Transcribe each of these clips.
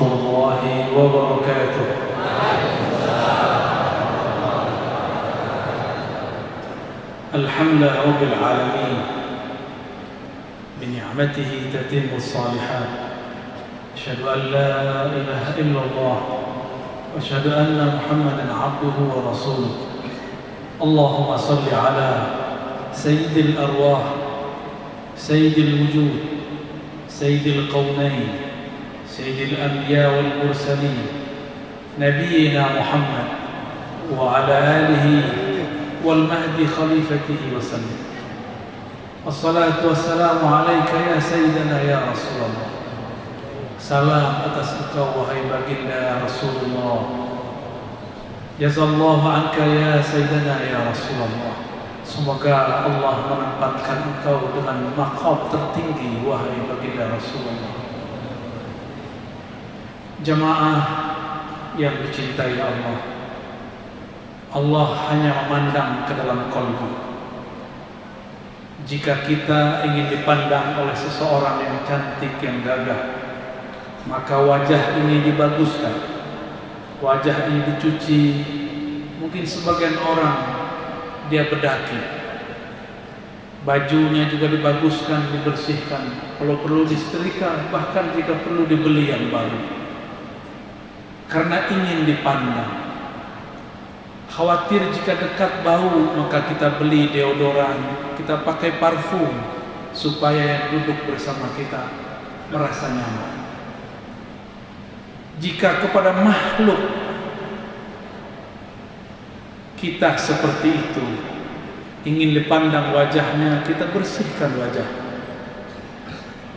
الله وبركاته. الحمد لله رب العالمين، بنعمته تتم الصالحات. أشهد أن لا إله إلا الله وأشهد أن محمدا عبده ورسوله. اللهم صل على سيد الأرواح، سيد الوجود، سيد القومين، سيد الأنبياء والمرسلين، نبينا محمد وعلى آله والمهدي خليفته وسلم. الصلاة والسلام عليك يا سيدنا يا رسول الله. Salam atas engkau wahai baginda ya Rasulullah. Jazallahu anka ya Sayyidina ya Rasulullah. Semoga Allah menempatkan engkau dengan maqam tertinggi wahai baginda Rasulullah. Jamaah yang dicintai Allah, Allah hanya memandang ke dalam qalbu. Jika kita ingin dipandang oleh seseorang yang cantik, yang gagah, maka wajah ini dibaguskan, wajah ini dicuci. Mungkin sebagian orang dia bedaki, bajunya juga dibaguskan, dibersihkan, kalau perlu disetrika, bahkan jika perlu dibeli yang baru, karena ingin dipandang. Khawatir jika dekat bau, maka kita beli deodoran, kita pakai parfum, supaya yang duduk bersama kita merasa nyaman. Jika kepada makhluk kita seperti itu, ingin dipandang wajahnya, kita bersihkan wajah.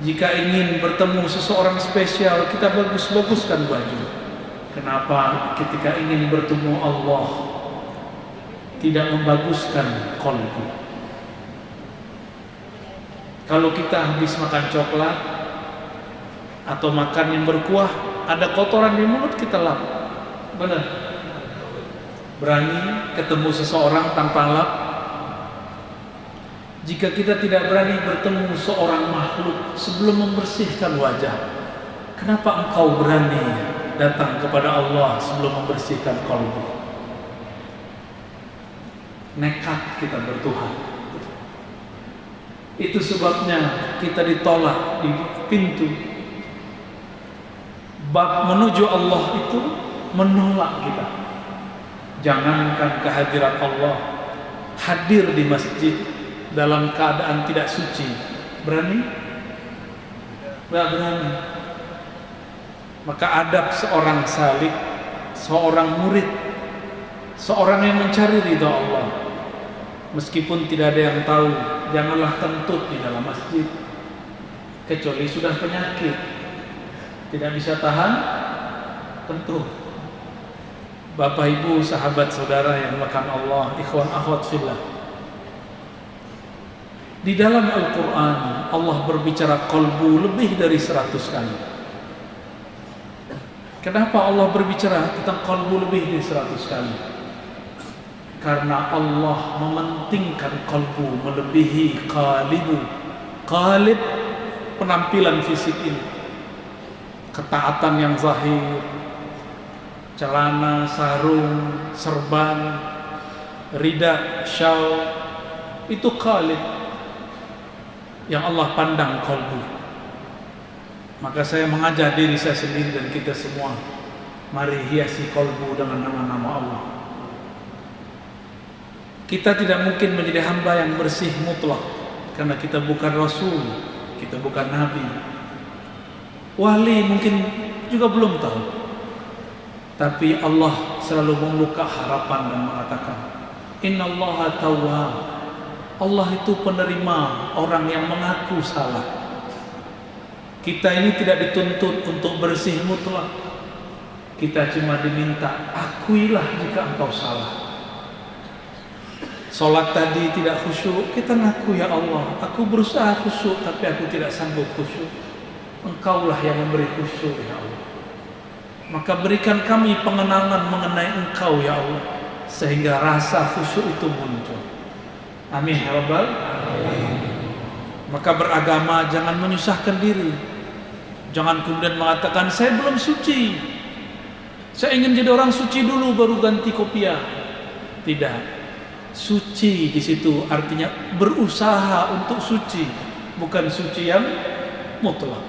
Jika ingin bertemu seseorang spesial, kita bagus-baguskan baju. Kenapa ketika ingin bertemu Allah tidak membaguskan qalbu? Kalau kita habis makan coklat atau makan yang berkuah, ada kotoran di mulut, kita lap. Benar? Berani ketemu seseorang tanpa lap? Jika kita tidak berani bertemu seorang makhluk sebelum membersihkan wajah, kenapa engkau berani datang kepada Allah sebelum membersihkan qalbu? Nekat kita bertuhan. Itu sebabnya kita ditolak di pintu. Bab menuju Allah itu menolak kita. Jangankan kehadiran Allah, hadir di masjid dalam keadaan tidak suci, berani? Tidak berani. Maka adab seorang salik, seorang murid, seorang yang mencari ridha Allah, meskipun tidak ada yang tahu, janganlah kentut di dalam masjid, kecuali sudah penyakit, tidak bisa tahan kentut. Bapak ibu sahabat saudara yang melakukan Allah, ikhwan akhwat fillah, di dalam Al-Quran Allah berbicara qalbu lebih dari 100 kali. Kenapa Allah berbicara tentang qalbu lebih dari 100 kali? Karena Allah mementingkan qalbu melebihi qalibu. Qalib penampilan fisik ini, ketaatan yang zahir, celana, sarung, serban, rida, shawl, itu qalib yang Allah pandang qalbu. Maka saya mengajak diri saya sendiri dan kita semua, mari hiasi qalbu dengan nama-nama Allah. Kita tidak mungkin menjadi hamba yang bersih mutlak, karena kita bukan Rasul, kita bukan Nabi. Wali mungkin juga belum tahu, tapi Allah selalu membuka harapan dan mengatakan, Innallaha tawwab. Allah itu penerima orang yang mengaku salah. Kita ini tidak dituntut untuk bersih mutlak. Kita cuma diminta, akuilah jika engkau salah. Salat tadi tidak khusyuk, kita ngaku, ya Allah, aku berusaha khusyuk tapi aku tidak sanggup khusyuk. Engkaulah yang memberi khusyuk, ya Allah. Maka berikan kami pengenangan mengenai Engkau, ya Allah, sehingga rasa khusyuk itu muncul. Amin ya Rabbal alamin. Maka beragama jangan menyusahkan diri. Jangan kemudian mengatakan saya belum suci, saya ingin jadi orang suci dulu baru ganti kopiah. Tidak. Suci di situ artinya berusaha untuk suci, bukan suci yang mutlak.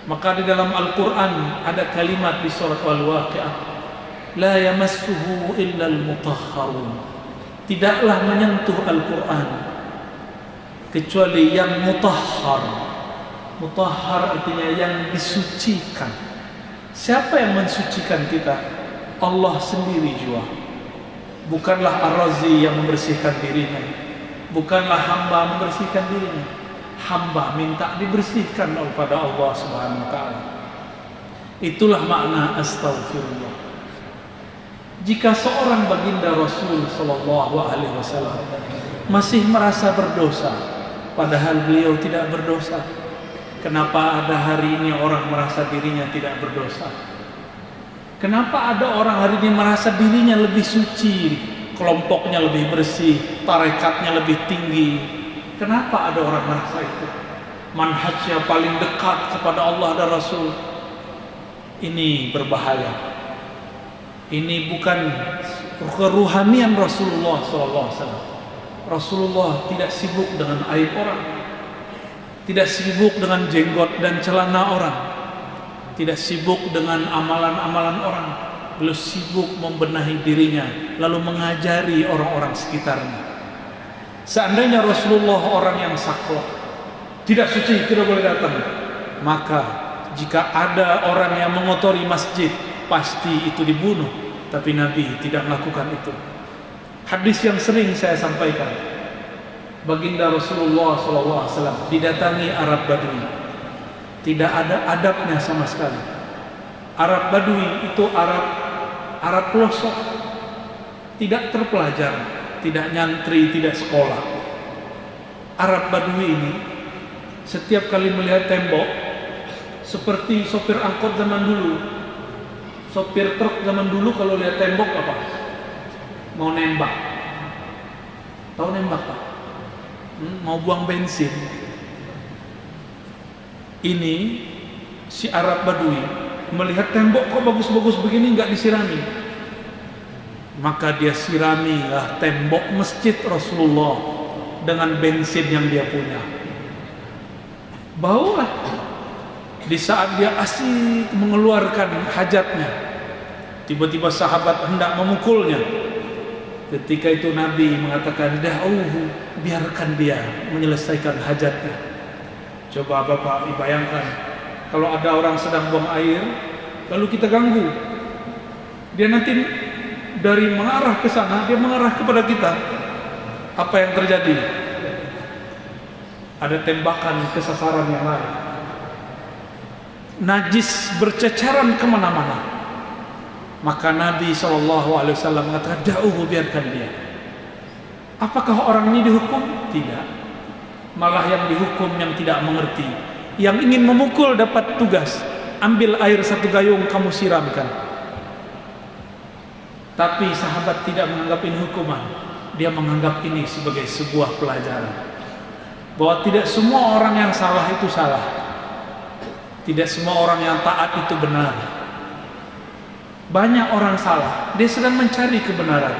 Maka di dalam Al-Quran ada kalimat di surat Al-Waqi'ah, la yamassuhu illa al-mutahharun. Tidaklah menyentuh Al-Quran kecuali yang mutahhar. Mutahhar artinya yang disucikan. Siapa yang mensucikan kita? Allah sendiri jua. Bukanlah Ar-Razi yang membersihkan dirinya, bukanlah hamba membersihkan dirinya. Hamba minta dibersihkan kepada Allah Subhanahu wa taala. Itulah makna astaghfirullah. Jika seorang baginda Rasul sallallahu alaihi wasallam masih merasa berdosa padahal beliau tidak berdosa, kenapa ada hari ini orang merasa dirinya tidak berdosa? Kenapa ada orang hari ini merasa dirinya lebih suci, kelompoknya lebih bersih, tarekatnya lebih tinggi? Kenapa ada orang merasa itu? Manhajnya paling dekat kepada Allah dan Rasul. Ini berbahaya. Ini bukan keruhanian Rasulullah SAW. Rasulullah tidak sibuk dengan aib orang, tidak sibuk dengan jenggot dan celana orang, tidak sibuk dengan amalan-amalan orang. Beliau sibuk membenahi dirinya, lalu mengajari orang-orang sekitarnya. Seandainya Rasulullah orang yang saklek, tidak suci, tidak boleh datang, maka jika ada orang yang mengotori masjid, pasti itu dibunuh. Tapi Nabi tidak melakukan itu. Hadis yang sering saya sampaikan, baginda Rasulullah SAW didatangi Arab Badui, tidak ada adabnya sama sekali. Arab Badui itu Arab pelosok, tidak terpelajar, tidak nyantri, tidak sekolah. Arab Badui ini setiap kali melihat tembok, seperti sopir angkot zaman dulu, sopir truk zaman dulu kalau lihat tembok apa? Mau nembak. Tahu nembak Pak? Mau buang bensin. Ini si Arab Badui melihat tembok kok bagus-bagus begini nggak disirami, maka dia siramilah tembok masjid Rasulullah dengan bensin yang dia punya. Baulah. Di saat dia asik mengeluarkan hajatnya, tiba-tiba sahabat hendak memukulnya. Ketika itu Nabi mengatakan, da'uhu, biarkan dia menyelesaikan hajatnya. Coba Bapak bayangkan, kalau ada orang sedang buang air, lalu kita ganggu, dia nanti dari mengarah ke sana, dia mengarah kepada kita. Apa yang terjadi? Ada tembakan ke sasaran yang lain. Najis berceceran kemana-mana. Maka Nabi SAW mengatakan, da'uhu, biarkan dia. Apakah orang ini dihukum? Tidak. Malah yang dihukum yang tidak mengerti, yang ingin memukul dapat tugas, ambil air satu gayung kamu siramkan. Tapi sahabat tidak menganggap ini hukuman, dia menganggap ini sebagai sebuah pelajaran, bahwa tidak semua orang yang salah itu salah, tidak semua orang yang taat itu benar. Banyak orang salah, dia sedang mencari kebenaran.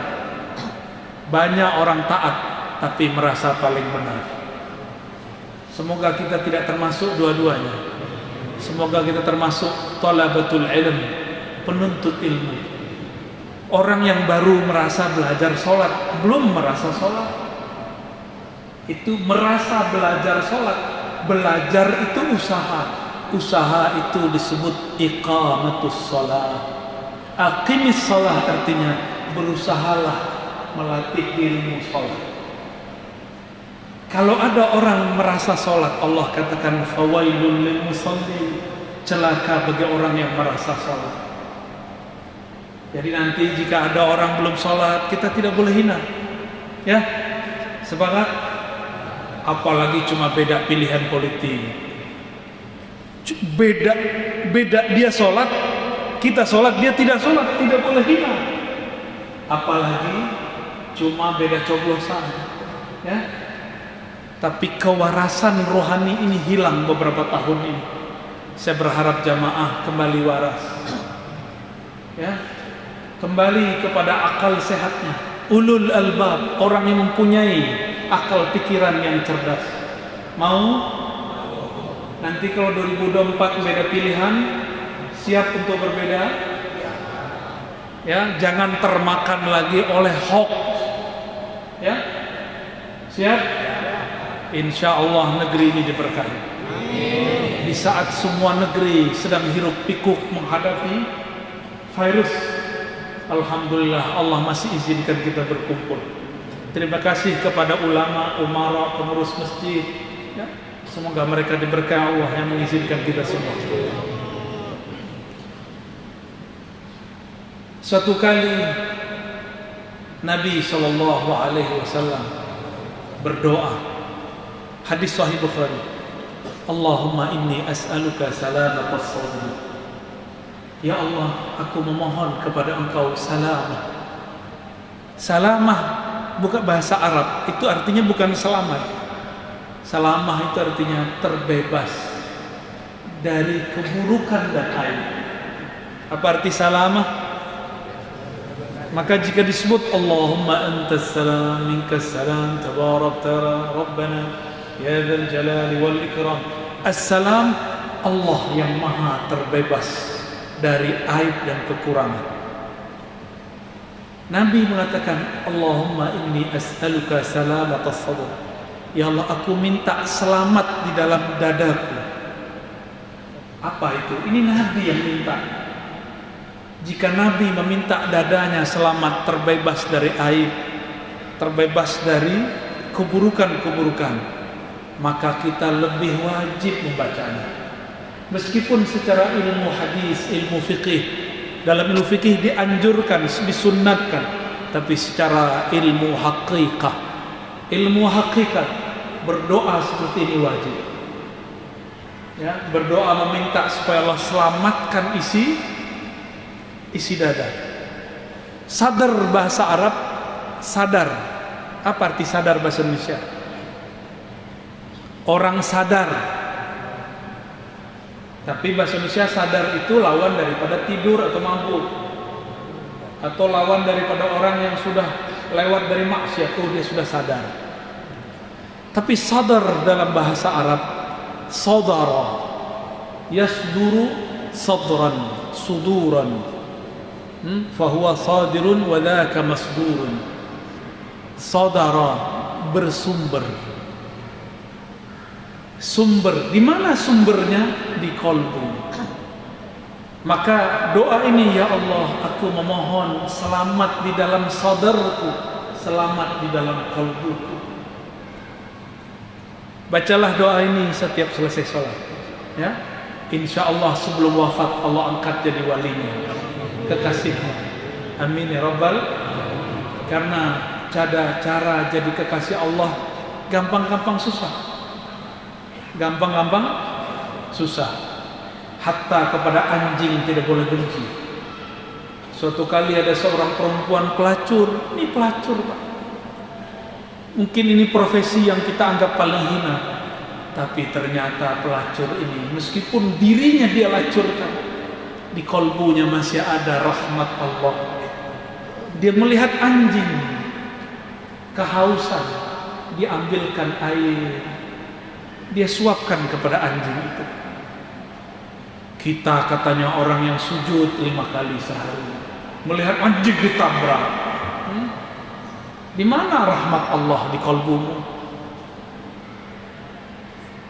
Banyak orang taat, tapi merasa paling benar. Semoga kita tidak termasuk dua-duanya. Semoga kita termasuk talabatul ilm, penuntut ilmu. Orang yang baru merasa belajar sholat, belum merasa sholat. Itu merasa belajar sholat. Belajar itu usaha. Usaha itu disebut iqamatus sholat. Aqimis sholat artinya berusahalah melatih dirimu sholat. Kalau ada orang merasa sholat, Allah katakan fawailul lil musallin, celaka bagi orang yang merasa sholat. Jadi nanti jika ada orang belum sholat, kita tidak boleh hina, ya, sepakat? Apalagi cuma beda pilihan politik, beda dia sholat, kita sholat, dia tidak sholat, tidak boleh hina. Apalagi cuma beda coblosan, ya. Tapi kewarasan rohani ini hilang beberapa tahun ini. Saya berharap jamaah kembali waras, ya, kembali kepada akal sehatnya. Ulul albab, orang yang mempunyai akal pikiran yang cerdas. Mau? Nanti kalau 2024 beda pilihan, siap untuk berbeda? Ya, jangan termakan lagi oleh hoax. Ya, siap? Insya Allah negeri ini diberkahi. Di saat semua negeri sedang hiruk pikuk menghadapi virus, alhamdulillah Allah masih izinkan kita berkumpul. Terima kasih kepada ulama, umara, pengurus masjid, ya. Semoga mereka diberkahi Allah yang mengizinkan kita semua. Suatu kali Nabi SAW berdoa, hadis Sahih Bukhari, Allahumma inni as'aluka salamatas sadri. Ya Allah, aku memohon kepada Engkau salamah. Salamah bukan bahasa Arab, itu artinya bukan selamat. Salamah itu artinya terbebas dari keburukan dan aib. Apa arti salamah? Maka jika disebut Allahumma antas salam minkas salam tabarakta rabbana ya dzal jalali wal ikram. Assalam, Allah yang maha terbebas dari aib dan kekurangan. Nabi mengatakan, Allahumma inni as'aluka salamatas sadr. Ya Allah, aku minta selamat di dalam dadaku. Apa itu? Ini Nabi yang minta. Jika Nabi meminta dadanya selamat, terbebas dari aib, terbebas dari keburukan-keburukan, maka kita lebih wajib membacanya. Meskipun secara ilmu hadis, ilmu fikih, dalam ilmu fikih dianjurkan, disunnatkan, tapi secara ilmu hakikat, berdoa seperti ini wajib. Ya, berdoa meminta supaya Allah selamatkan isi dada. Sadar bahasa Arab, sadar. Apa arti sadar bahasa Indonesia? Orang sadar. Tapi bahasa Indonesia sadar itu lawan daripada tidur atau mabuk, atau lawan daripada orang yang sudah lewat dari maksiat, dia sudah sadar. Tapi sadar dalam bahasa Arab, sadara, yasduru sadran, suduran, fahuwa sadirun wa dhaka masdurun. Sadara, bersumber. Sumber, di mana sumbernya? Di kolbu. Maka doa ini, ya Allah, aku memohon selamat di dalam sadarku, selamat di dalam kolbuku. Bacalah doa ini setiap selesai sholat, ya. Insya Allah sebelum wafat Allah angkat jadi walinya, kekasihnya. Amin ya Rabbal. Karena cara jadi kekasih Allah gampang-gampang susah. Gampang-gampang susah. Hatta kepada anjing tidak boleh benci. Suatu kali ada seorang perempuan pelacur. Ini pelacur, Pak. Mungkin ini profesi yang kita anggap paling hina, tapi ternyata pelacur ini, meskipun dirinya dia lacurkan, di kolbunya masih ada rahmat Allah. Dia melihat anjing kehausan, diambilkan air, dia suapkan kepada anjing itu. Kita katanya orang yang sujud 5 kali sehari, melihat anjing ditabrak. Di mana rahmat Allah di kalbumu?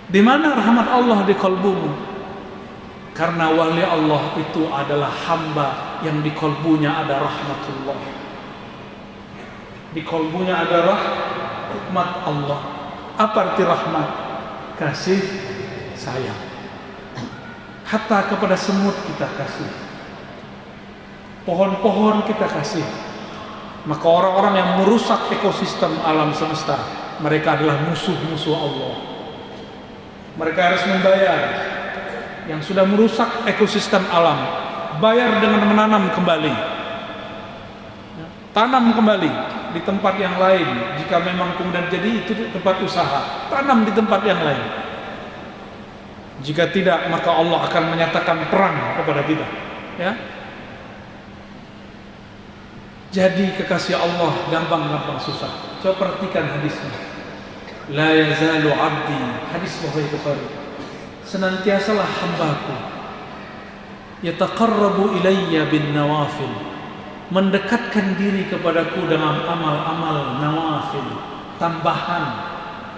Di mana rahmat Allah di kalbumu? Karena wali Allah itu adalah hamba yang di kalbunya ada rahmatullah. Di kalbunya ada rahmat Allah. Apa arti rahmat? Kasih sayang. Hatta kepada semut kita kasih, pohon-pohon kita kasih. Maka orang-orang yang merusak ekosistem alam semesta, mereka adalah musuh-musuh Allah. Mereka harus membayar. Yang sudah merusak ekosistem alam, bayar dengan menanam kembali. Tanam kembali di tempat yang lain. Jika memang kemudian jadi itu tempat usaha, tanam di tempat yang lain. Jika tidak, maka Allah akan menyatakan perang kepada kita. Ya. Jadi kekasih Allah gampang-gampang susah. Coba perhatikan hadisnya. La yazalu abdi, hadis Bukhari. Senantiasalah hambaku yataqarrabu ilayya bin nawafil, mendekatkan diri kepadaku dengan amal-amal nawafil, tambahan,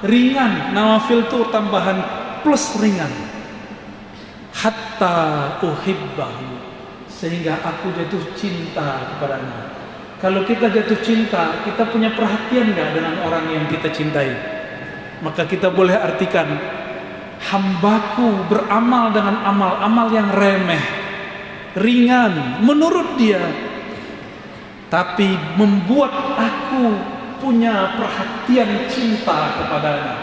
ringan. Nawafil itu tambahan plus ringan. Hatta uhibbahu, sehingga aku jatuh cinta kepadanya. Kalau kita jatuh cinta, kita punya perhatian gak dengan orang yang kita cintai? Maka kita boleh artikan, hambaku beramal dengan amal-amal yang remeh, ringan menurut dia, tapi membuat aku punya perhatian cinta kepadanya.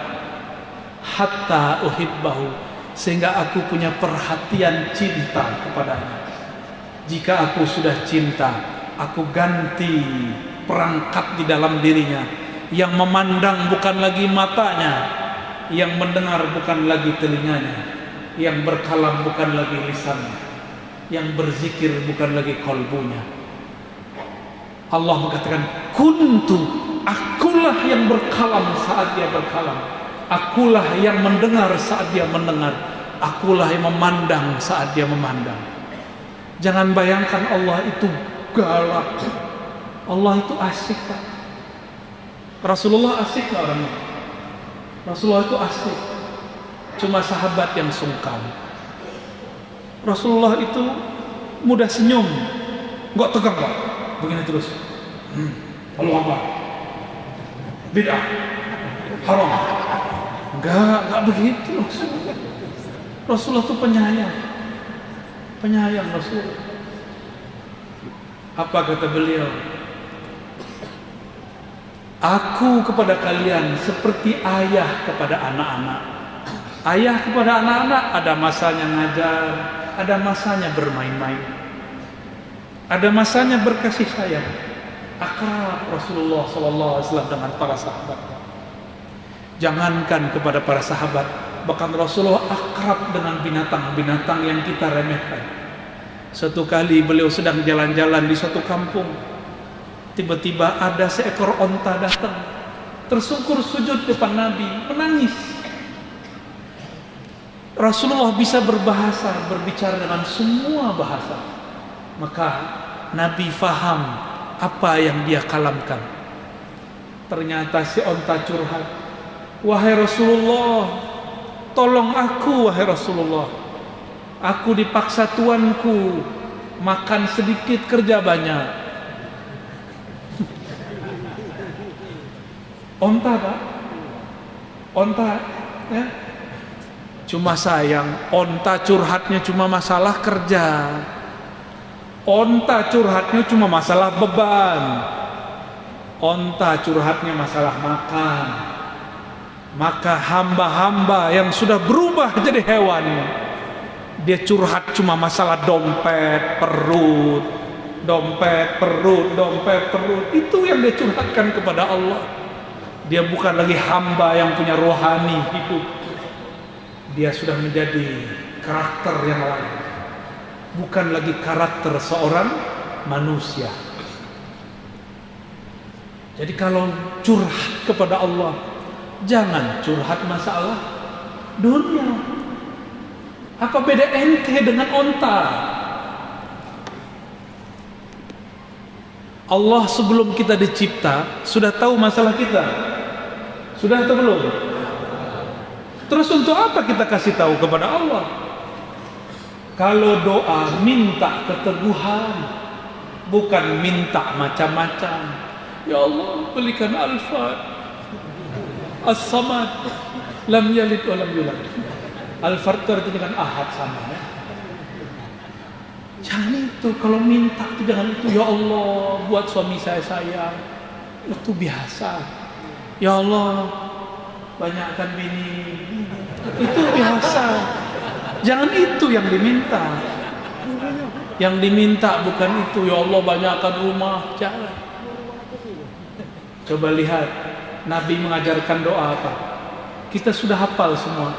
Hatta uhibbahu, sehingga aku punya perhatian cinta kepadanya. Jika aku sudah cinta, aku ganti perangkat di dalam dirinya. Yang memandang bukan lagi matanya, yang mendengar bukan lagi telinganya, yang berkalam bukan lagi lisannya, yang berzikir bukan lagi kolbunya. Allah mengatakan, kuntu, akulah yang berkalam saat dia berkalam, akulah yang mendengar saat dia mendengar, akulah yang memandang saat dia memandang. Jangan bayangkan Allah itu galak. Allah itu asik, Pak. Rasulullah asik gak orangnya? Rasulullah itu asik. Cuma sahabat yang sungkan. Rasulullah itu mudah senyum, nggak tegang, Pak. Begini terus. Allah apa? Bid'ah, haram. Enggak begitu. Rasulullah itu penyayang Rasulullah. Apa kata beliau? Aku kepada kalian seperti ayah kepada anak-anak. Ayah kepada anak-anak ada masanya ngajar, ada masanya bermain-main, ada masanya berkasih sayang. Akrab Rasulullah SAW dengan para sahabat. Jangankan kepada para sahabat, bahkan Rasulullah akrab dengan binatang-binatang yang kita remehkan. Suatu kali beliau sedang jalan-jalan di suatu kampung. Tiba-tiba ada seekor onta datang, tersungkur sujud depan Nabi, menangis. Rasulullah bisa berbicara dengan semua bahasa. Maka Nabi faham apa yang dia kalamkan. Ternyata si onta curhat, wahai Rasulullah, tolong aku wahai Rasulullah. Aku dipaksa tuanku makan sedikit kerja banyak. Onta, Pak. Onta, ya. Cuma sayang, onta curhatnya cuma masalah kerja. Onta curhatnya cuma masalah beban. Onta curhatnya masalah makan. Maka hamba-hamba yang sudah berubah jadi hewan, dia curhat cuma masalah dompet, perut. Dompet, perut, dompet, perut. Itu yang dia curhatkan kepada Allah. Dia bukan lagi hamba yang punya rohani hidup. Dia sudah menjadi karakter yang lain. Bukan lagi karakter seorang manusia. Jadi kalau curhat kepada Allah, jangan curhat masalah dunia. Apa beda ente dengan onta? Allah sebelum kita dicipta sudah tahu masalah kita. Sudah atau belum? Terus untuk apa kita kasih tahu kepada Allah? Kalau doa minta keteguhan, bukan minta macam-macam. Ya Allah, berikan Al-Fat, As-Samad, lam yalid wa lam yulad. Al-Fat itu artinya kan ahad, sama ya. Jangan itu, kalau minta itu jangan itu. Ya Allah, buat suami saya sayang. Itu biasa. Ya Allah, banyakkan bini. Itu biasa. Jangan itu yang diminta. Yang diminta bukan itu. Ya Allah, banyakkan rumah. Jangan. Coba lihat Nabi mengajarkan doa apa. Kita sudah hafal semua.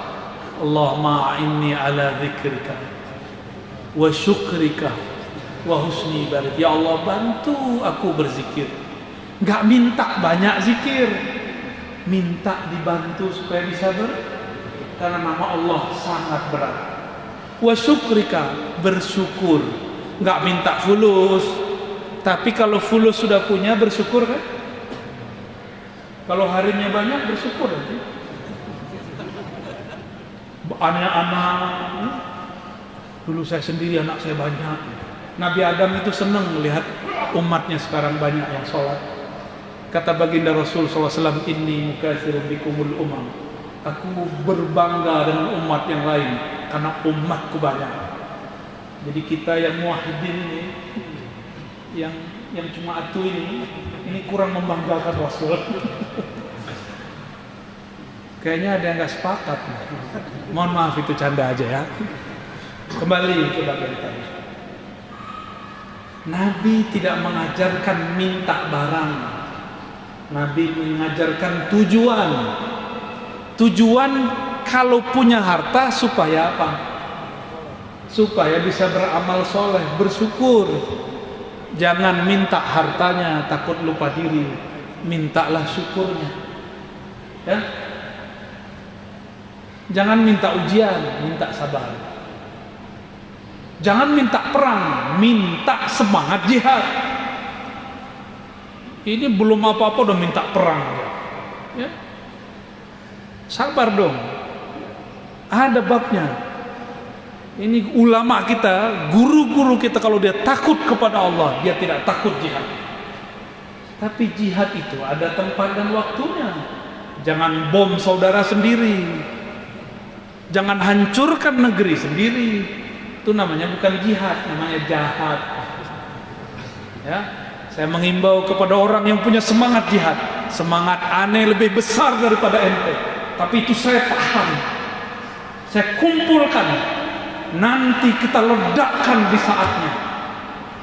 Allahumma a'inni ala dzikrika wa syukrika wa husni ibadat. Ya Allah, bantu aku berzikir. Enggak minta banyak zikir, minta dibantu supaya bisa karena nama Allah sangat berat. Wa syukrika, bersyukur. Enggak minta fulus, tapi kalau fulus sudah punya bersyukur kan? Kalau harinya banyak bersyukur aja. Anak-anak, dulu saya sendiri, anak saya banyak. Nabi Adam itu senang melihat umatnya sekarang banyak yang sholat. Kata baginda Rasul SAW, inni mukatsirun bikumul umam. Aku berbangga dengan umat yang lain karena umatku banyak. Jadi kita yang muwahhidin ini, yang cuma atu ini kurang membanggakan Rasul. Kayaknya ada yang nggak sepakat. Mohon maaf, itu canda aja ya. Kembali ke bagian tadi. Nabi tidak mengajarkan minta barang. Nabi mengajarkan tujuan. Tujuan kalau punya harta supaya apa? Supaya bisa beramal soleh, bersyukur. Jangan minta hartanya takut lupa diri. Mintalah syukurnya. Ya. Jangan minta ujian, minta sabar. Jangan minta perang, minta semangat jihad. Ini belum apa-apa udah minta perang. Ya. Sabar dong. Ada babnya. Ini ulama kita, guru-guru kita, kalau dia takut kepada Allah, dia tidak takut jihad. Tapi jihad itu ada tempat dan waktunya. Jangan bom saudara sendiri. Jangan hancurkan negeri sendiri. Itu namanya bukan jihad, namanya jahat. Ya, saya mengimbau kepada orang yang punya semangat jihad. Semangat aneh lebih besar daripada ente. Tapi itu saya paham. Saya kumpulkan. Nanti kita ledakkan di saatnya.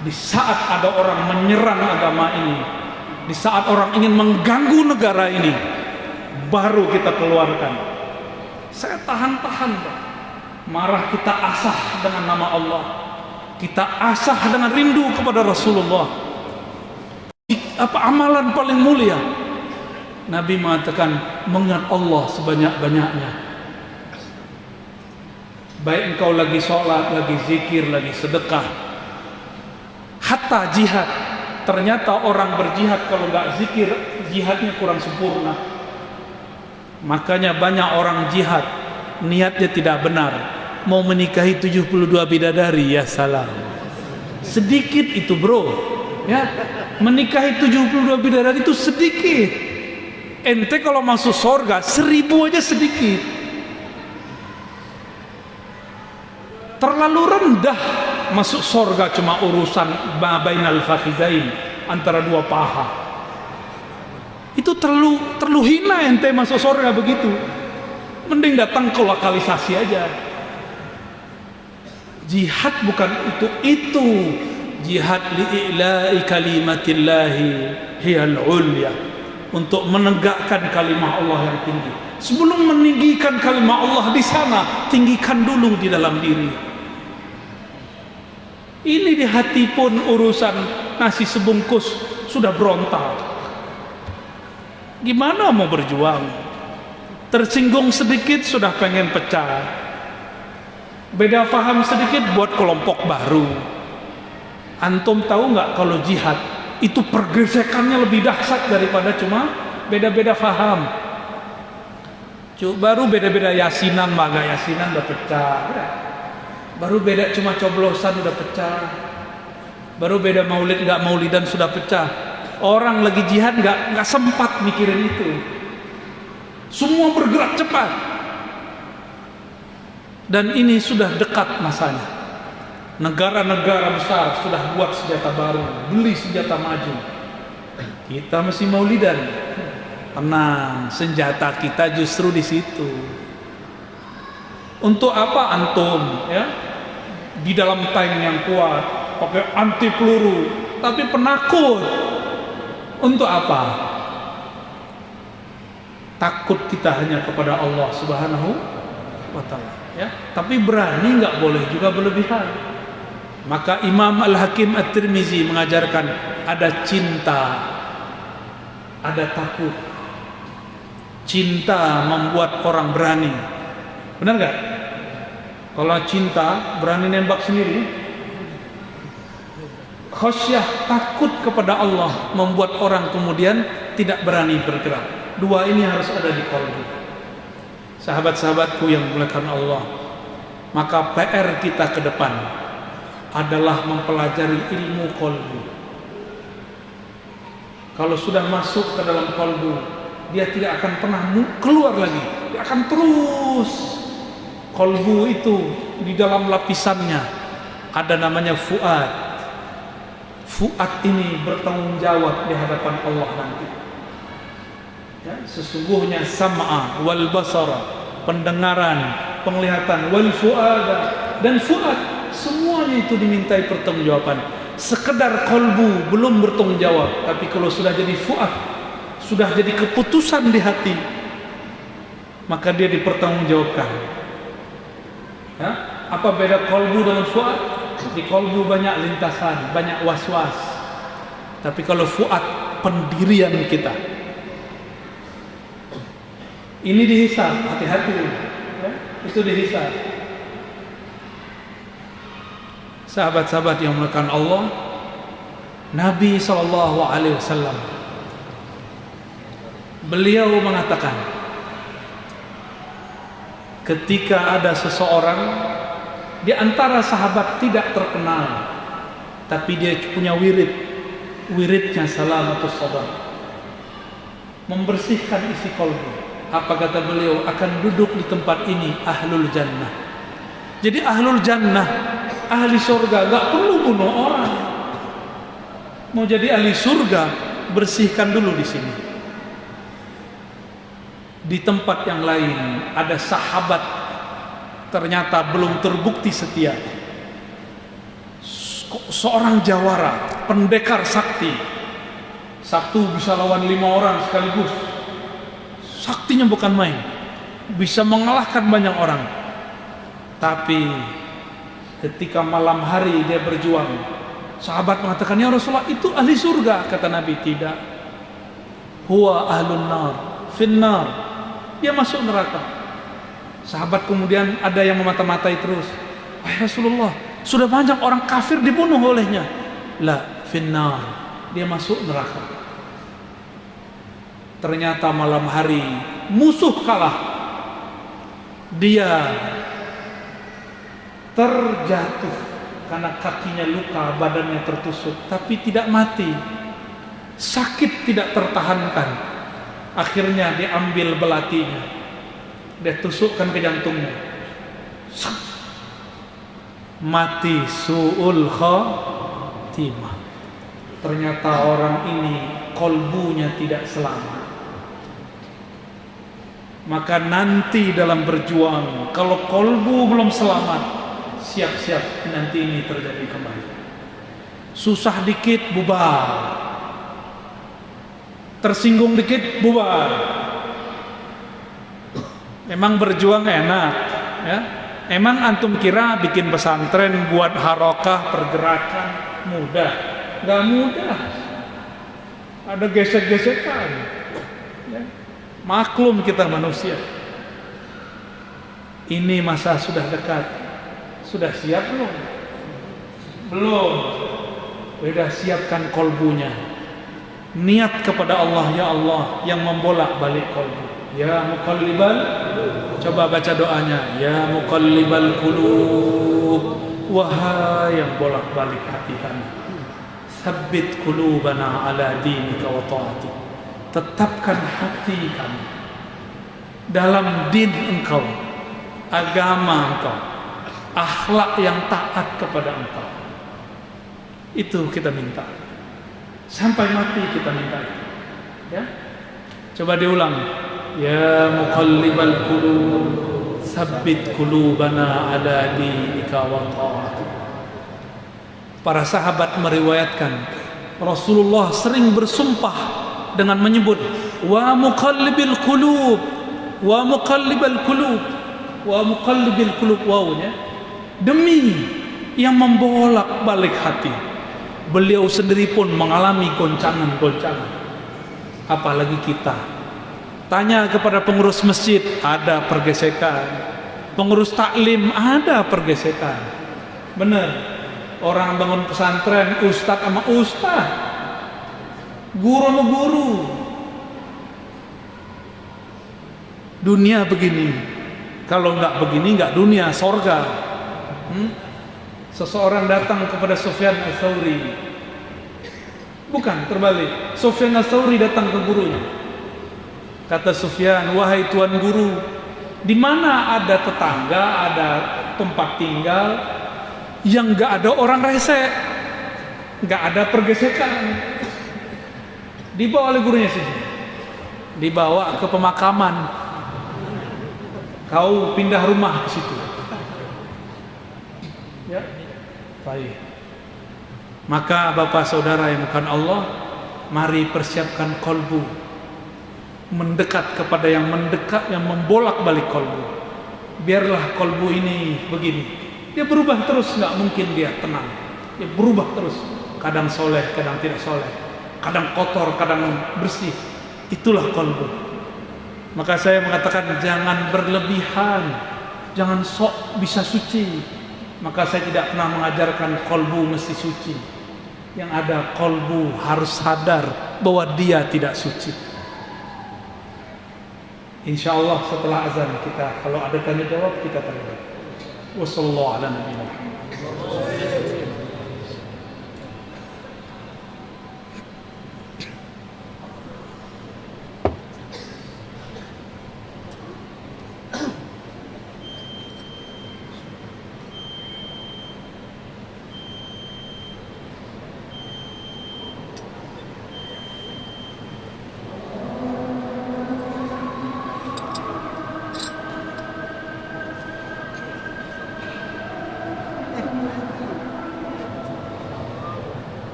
Di saat ada orang menyerang agama ini, di saat orang ingin mengganggu negara ini, baru kita keluarkan. Saya tahan-tahan, Pak. Marah kita asah dengan nama Allah. Kita asah dengan rindu kepada Rasulullah. Apa amalan paling mulia? Nabi mengatakan, mengingat Allah sebanyak-banyaknya. Baik engkau lagi sholat, lagi zikir, lagi sedekah, hatta jihad. Ternyata orang berjihad kalau nggak zikir, jihadnya kurang sempurna. Makanya banyak orang jihad niatnya tidak benar, mau menikahi 72 bidadari, ya salam. Sedikit itu bro, ya, menikahi 72 bidadari itu sedikit. Ente kalau masuk surga 1000 aja sedikit. Terlalu rendah masuk surga, cuma urusan bainal fakhidain, antara dua paha. Itu terlalu hina ente masuk surga begitu. Mending datang ke lokalisasi aja. Jihad bukan itu. Jihad li'ila'i kalimatillahi hiyal ulya, untuk menegakkan kalimah Allah yang tinggi. Sebelum meninggikan kalimah Allah di sana, tinggikan dulu di dalam diri. Ini di hati pun urusan nasi sebungkus sudah berontak. Gimana mau berjuang? Tersinggung sedikit sudah pengen pecah. Beda paham sedikit buat kelompok baru. Antum tahu nggak kalau jihad itu pergesekannya lebih dahsyat daripada cuma beda-beda paham. Baru beda-beda yasinan, maga yasinan udah pecah. Baru beda cuma coblosan udah pecah. Baru beda maulid nggak maulidan sudah pecah. Orang lagi jihad nggak sempat mikirin itu. Semua bergerak cepat. Dan ini sudah dekat masanya. Negara-negara besar sudah buat senjata baru, beli senjata maju. Kita masih maulidan. Tenang, senjata kita justru di situ. Untuk apa antum, ya? Di dalam tank yang kuat, pakai anti peluru, tapi penakut. Untuk apa? Takut kita hanya kepada Allah Subhanahu wa ta'ala, ya. Tapi berani nggak boleh juga berlebihan. Maka Imam Al-Hakim At-Tirmizi mengajarkan ada cinta, ada takut. Cinta membuat orang berani. Benar nggak? Kalau cinta berani nembak sendiri. Khasyah, takut kepada Allah, membuat orang kemudian tidak berani bergerak. Dua ini harus ada di qalbi. Sahabat-sahabatku yang dimuliakan Allah, maka PR kita ke depan adalah mempelajari ilmu qalbi. Kalau sudah masuk ke dalam qalbi, dia tidak akan pernah keluar lagi. Dia akan terus. Qalbi itu di dalam lapisannya ada namanya fuad. Fuad ini bertanggung jawab di hadapan Allah nanti. Ya, sesungguhnya sam'a wal basara, pendengaran, penglihatan, wal fuada, dan fuad, semuanya itu dimintai pertanggungjawaban. Sekedar qalbu belum bertanggung jawab, tapi kalau sudah jadi fuad, sudah jadi keputusan di hati, maka dia dipertanggungjawabkan. Ya, apa beda qalbu dengan fuad? Di qalbu banyak lintasan, banyak was-was. Tapi kalau fuad, pendirian kita. Ini dihisab, hati-hati. Ya, itu dihisab. Sahabat-sahabat yang dimuliakan Allah, Nabi SAW, beliau mengatakan, ketika ada seseorang di antara sahabat tidak terkenal, tapi dia punya wiridnya salamatus sadar, membersihkan isi qalbi. Apa kata beliau? Akan duduk di tempat ini ahlul jannah. Jadi ahlul jannah, ahli surga, gak perlu bunuh orang. Mau jadi ahli surga, bersihkan dulu di sini. Di tempat yang lain ada sahabat ternyata belum terbukti setia. Seorang jawara, pendekar sakti, satu bisa lawan 5 orang sekaligus. Saktinya bukan main, bisa mengalahkan banyak orang. Tapi ketika malam hari dia berjuang, sahabat mengatakan, ya Rasulullah, itu ahli surga. Kata Nabi, tidak. Huwa ahlun nar, finnar, dia masuk neraka. Sahabat kemudian ada yang memata-matai terus, wahai Rasulullah, sudah banyak orang kafir dibunuh olehnya. La finnar, dia masuk neraka. Ternyata malam hari musuh kalah. Dia terjatuh karena kakinya luka, badannya tertusuk, tapi tidak mati. Sakit tidak tertahankan. Akhirnya diambil belatinya, dia tusukkan ke jantungnya, mati su'ul khatimah. Ternyata orang ini kolbunya tidak selamat. Maka nanti dalam berjuang, kalau kolbu belum selamat, siap-siap nanti ini terjadi kembali. Susah dikit bubar, tersinggung dikit bubar. Memang berjuang enak, ya. Emang antum kira bikin pesantren buat harokah pergerakan mudah? Gak mudah. Ada gesek-gesekan. Ya. Maklum kita manusia. Ini masa sudah dekat. Sudah siap belum? Belum. Sudah siapkan kolbunya. Niat kepada Allah, ya Allah, yang membolak balik kolbu. Ya muqallibal, coba baca doanya. Ya muqallibal qulub, wahai yang bolak-balik hati kami, tsabbit qulubana ala dinika wa ta'atik, tetapkan hati kami dalam din engkau, agama engkau, akhlak yang taat kepada engkau. Itu kita minta. Sampai mati kita minta. Ya. Coba diulang. Ya muqallibal qulub, tsabbit qulubana ala dinika wa ta'atik. Para sahabat meriwayatkan Rasulullah sering bersumpah dengan menyebut wa muqallibil qulub, wa muqallibal qulub. wa muqallibil qulub wawnya, demi yang membolak-balik hati. Beliau sendiri pun mengalami goncangan-goncangan. Apalagi kita. Tanya kepada pengurus masjid, ada pergesekan. Pengurus taklim, ada pergesekan. Benar. Orang bangun pesantren, ustadz sama ustadz, guru sama guru. Dunia begini. Kalau nggak begini, nggak dunia, sorga. Seseorang datang kepada Sufyan Ats-Tsauri. Bukan, terbalik. Sufyan Ats-Tsauri datang ke gurunya. Kata Sufyan, wahai tuan guru, di mana ada tetangga, ada tempat tinggal yang nggak ada orang rese, nggak ada pergesekan. Dibawa oleh gurunya sih. Dibawa ke pemakaman. Kau pindah rumah ke situ. Ya, baik. Maka Bapak Saudara yang bukan Allah, mari persiapkan kolbu, mendekat kepada yang mendekat, yang membolak-balik kolbu. Biarlah kolbu ini begini, dia berubah terus, nggak mungkin dia tenang. Dia berubah terus, kadang soleh, kadang tidak soleh, kadang kotor, kadang bersih. Itulah kolbu. Maka saya mengatakan jangan berlebihan, jangan sok bisa suci. Maka saya tidak pernah mengajarkan kolbu mesti suci. Yang ada kolbu harus sadar bahwa dia tidak suci. Insya Allah setelah azan kita, kalau ada tanya jawab kita tanya. Wassalamualaikum.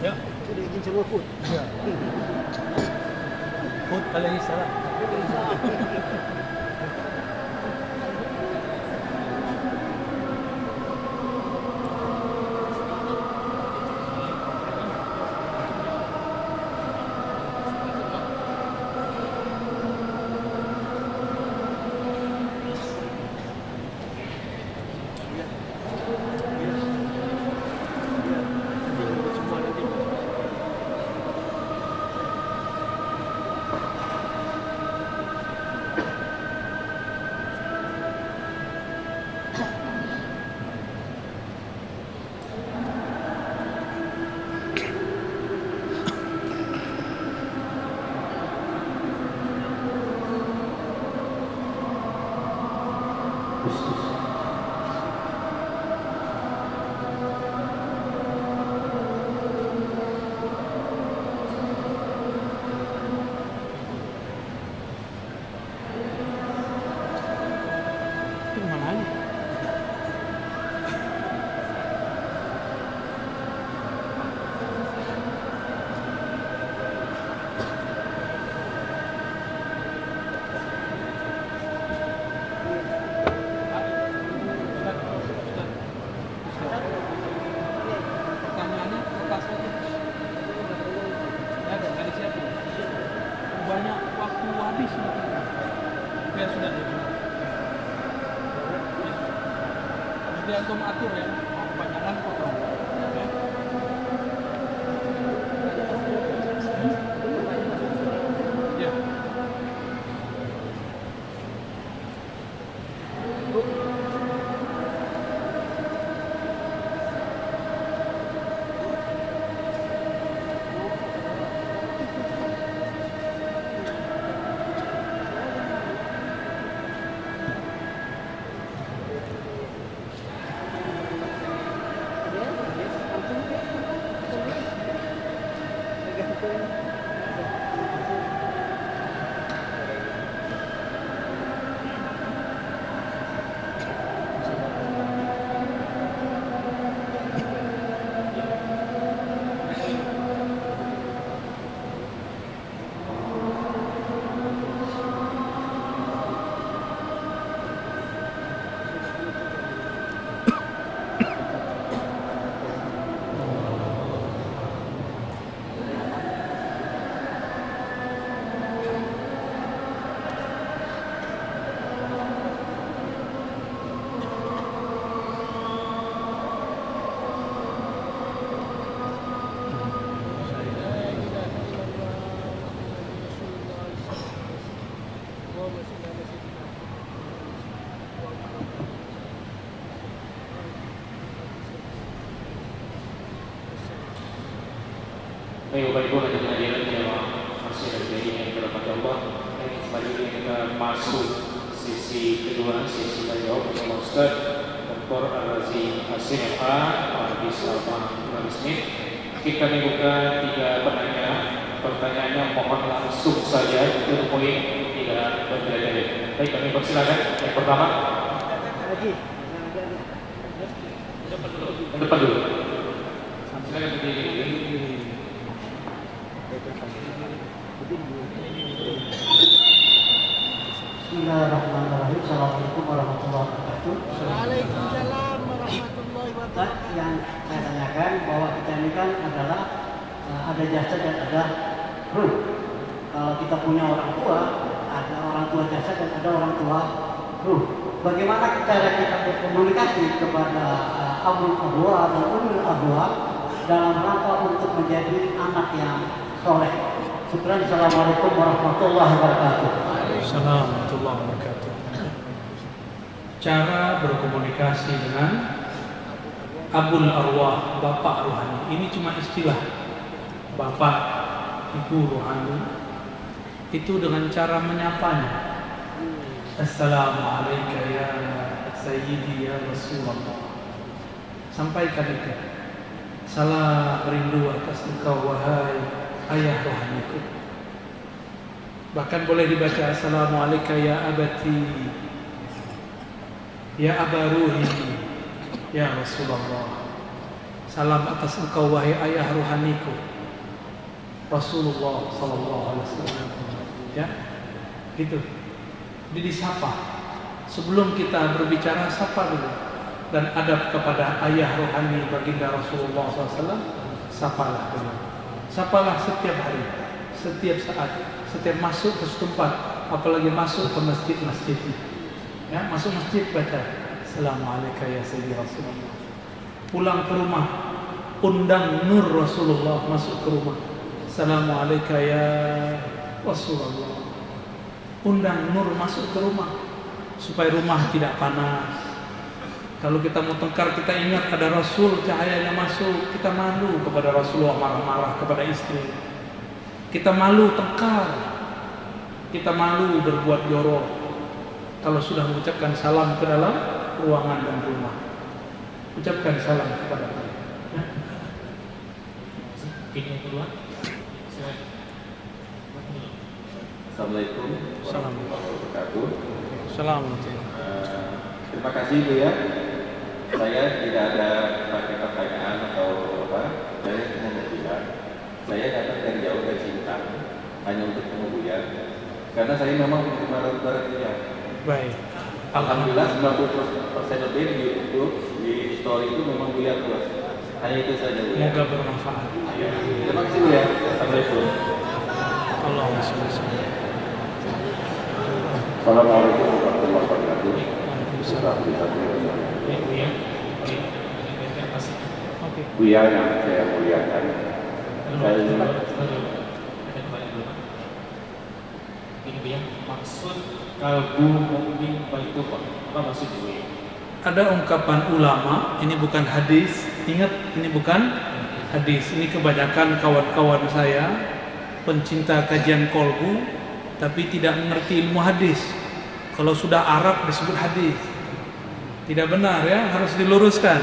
Ya. Sudah izin sama Hud. Ya. Hud alaihi salam. Antum atur ya, kebanyakan potong. Ya. Baik, Bapak Ibu hadirin hadirin yang masih ada di sini yang dirahmati Allah. Selanjutnya kita masuk sesi kedua, sesi tanya jawab bersama Ustaz Dr. Ar-Razi SMA Habis Al-Ismit. Kita buka 3 pertanyaan. Pertanyaannya mohon langsung saja untuk poin tidak berbeda-beda. Baik, kami persilakan. Yang pertama. Depan dulu. Silakan berdiri. Bismillahirrahmanirrahim. Assalamualaikum warahmatullahi wabarakatuh. Waalaikumsalam warahmatullahi wabarakatuh. Yang saya tanyakan bahwa kita ini kan adalah ada jasad dan ada ruh. Kalau kita punya orang tua, ada orang tua jasad dan ada orang tua ruh. Bagaimana cara kita berkomunikasi kepada abul arwah dan ulul arwah dalam rangka untuk menjadi anak yang soleh? Syukran. Assalamualaikum warahmatullahi wabarakatuh. Assalamualaikum warahmatullahi wabarakatuh. Cara berkomunikasi dengan abul arwah, bapak rohani, ini cuma istilah. Bapak, ibu rohani, itu dengan cara menyapanya. Assalamualaikum ya Sayyidi ya Rasulullah. Sampaikan itu. Salam rindu atas engkau wahai ayah rohaniku. Bahkan boleh dibaca Assalamualaikum ya abati ya abaruhi ya Rasulullah. Salam atas engkau wahai ayah rohaniku Rasulullah sallallahu alaihi wasallam. Ya. Gitu. Jadi disapa. Sebelum kita berbicara, sapa dulu. Dan adab kepada ayah rohani baginda Rasulullah SAW, sapalah dulu. Sapalah setiap hari, setiap saat, setiap masuk ke setempat, apalagi masuk ke masjid-masjid. Ya, masuk masjid baca Assalamualaikum ya Sayyidi Rasulullah. Pulang ke rumah, undang nur Rasulullah masuk ke rumah. Assalamualaikum ya Rasulullah. Undang nur masuk ke rumah supaya rumah tidak panas. Kalau kita mau tengkar, kita ingat ada Rasul, cahayanya masuk. Kita malu kepada Rasulullah marah-marah kepada istri. Kita malu tengkar. Kita malu berbuat jorok kalau sudah mengucapkan salam ke dalam ruangan dan rumah. Ucapkan salam kepada mereka. Ya. Yang kedua. Assalamualaikum warahmatullahi wabarakatuh. Assalamualaikum. Terima kasih Bu ya. Saya tidak ada pertanyaan atau apa. Saya cuma mau bilang, saya datang dari jauh dari Sintang hanya untuk ketemu ya. Karena saya memang penggemar barat ya. Baik. Alhamdulillah 90% lebih di YouTube, di story itu memang Bu ya terus. Hanya itu saja Bu ya. Semoga bermanfaat. Terima kasih Bu ya. Assalamualaikum. Allahumma shalli ala sayyidina. Assalamualaikum warahmatullahi wabarakatuh. Oke. Buya yang saya muliakan, Ini yang maksud kalbu mukmin baitu apa maksud Buya? Ada ungkapan ulama, ini bukan hadis. Ingat, ini bukan hadis. Ini kebanyakan kawan-kawan saya pencinta kajian kolbu, tapi tidak mengerti ilmu hadis. Kalau sudah Arab disebut hadis. Tidak benar ya, harus diluruskan.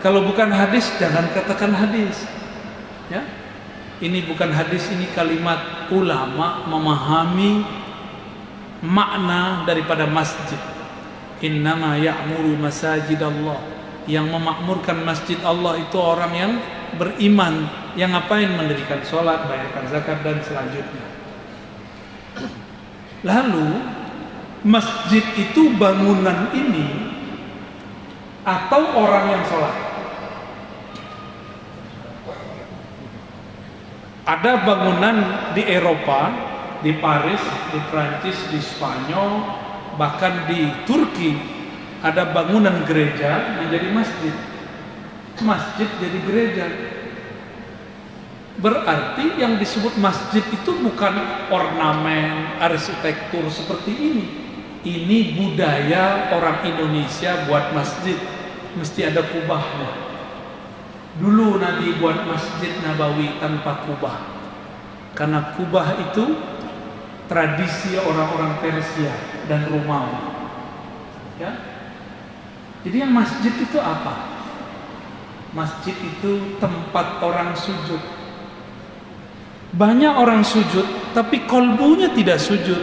Kalau bukan hadis, jangan katakan hadis. Ya, ini bukan hadis, ini kalimat ulama memahami makna daripada masjid. Innama ya'muru masajid Allah. Yang memakmurkan masjid Allah itu orang yang beriman, yang ngapain mendirikan sholat, bayarkan zakat dan selanjutnya. Lalu masjid itu bangunan ini atau orang yang sholat? Ada bangunan di Eropa, di Paris, di Prancis, di Spanyol, bahkan di Turki ada bangunan gereja yang jadi masjid. Masjid jadi gereja. Berarti yang disebut masjid itu bukan ornamen, arsitektur seperti ini. Ini budaya orang Indonesia buat masjid. Mesti ada kubahnya. Dulu Nabi buat Masjid Nabawi tanpa kubah, karena kubah itu tradisi orang-orang Persia dan Romawi. Ya. Jadi yang masjid itu apa? Masjid itu tempat orang sujud. Banyak orang sujud, tapi kolbunya tidak sujud.